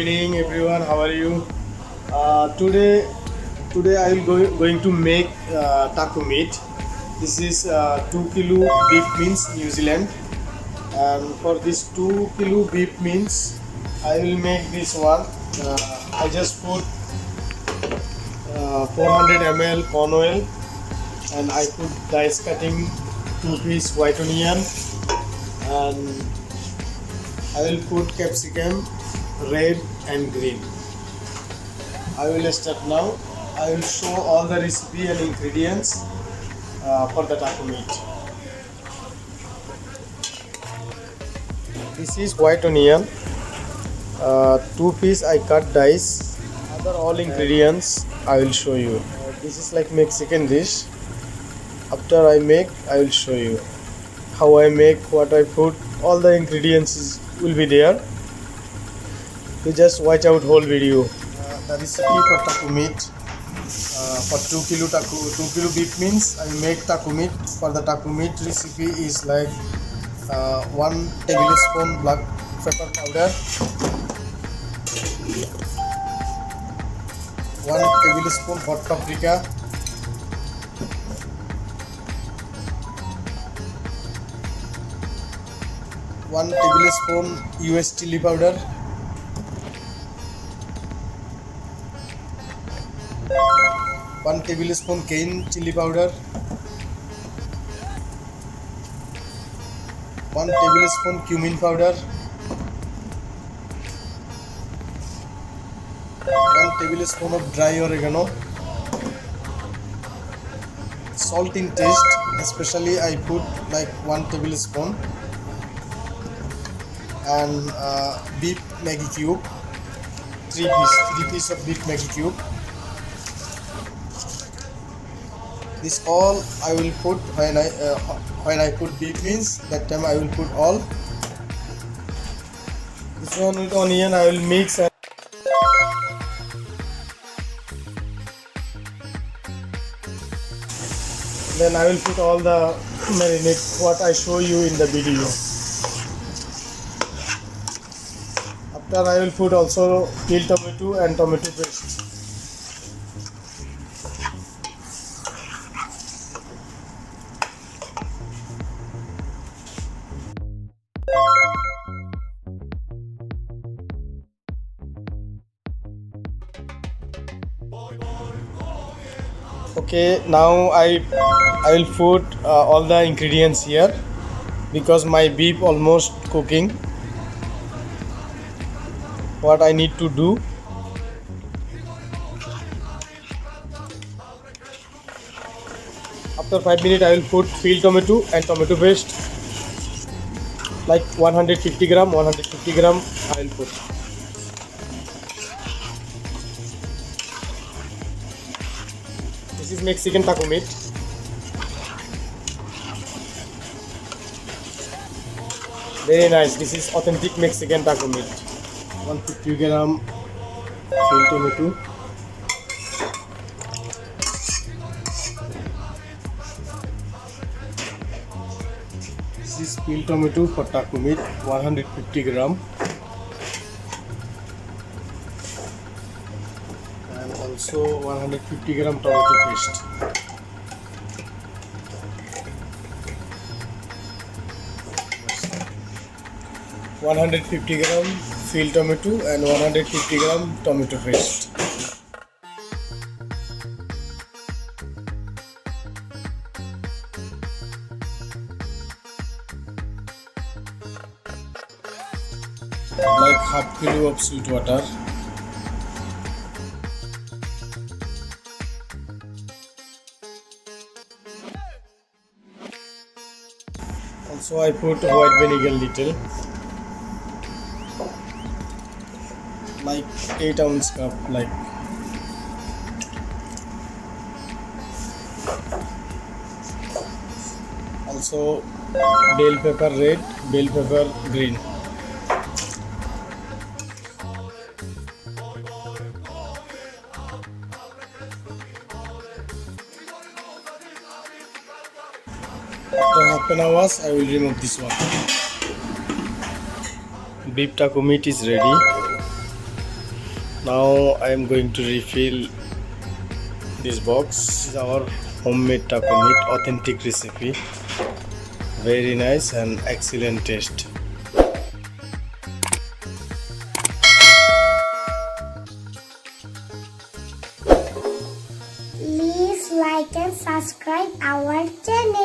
evening, everyone. How are you? Today I will going to make taco meat. This is 2 kilo beef means New Zealand, and for this 2 kilo beef means I will make this one. I just put 400 ml corn oil, and I put dice cutting 2 piece white onion, and I will put capsicum red and green. I will start now. I will show all the recipe and ingredients for the taco meat. This is white onion, 2 piece I cut dice. Other all ingredients I will show you. This is like Mexican dish. After I make, I will show you how I make, what I put. All the ingredients will be there. You just watch out whole video. The recipe for taco meat for 2 kilo beef means I make taco meat. For the taco meat recipe is like 1 tablespoon black pepper powder, 1 tablespoon hot paprika, 1 tablespoon US chili powder, 1 tablespoon cayenne chili powder, 1 tablespoon cumin powder, 1 tablespoon of dry oregano, salt in taste, especially I put like 1 tablespoon, and beef Maggi cube, 3 piece of beef Maggi cube. This all I will put when I put beef means that time I will put all. This one with onion I will mix, and then I will put all the marinade what I show you in the video. After I will put also peeled tomato and tomato paste. Okay, now I will put all the ingredients here because my beef almost cooking. What I need to do, after 5 minutes I will put peeled tomato and tomato paste like 150 gram I will put. This is Mexican taco meat. Very nice. This is authentic Mexican taco meat. 150 gram peeled tomato. This is peeled tomato for taco meat, 150 gram. And also 150 gram tomato paste. $150 gram peeled tomato and 150 gram tomato paste. Like half kilo of sweet water. Also I put white vinegar little, like 8 ounce cup, like. Also bell pepper red, bell pepper green. After half an hour I will remove this one. Beef taco meat is ready. Now I am going to refill this box. This is our homemade taco meat, authentic recipe. Very nice and excellent taste. Please like and subscribe our channel.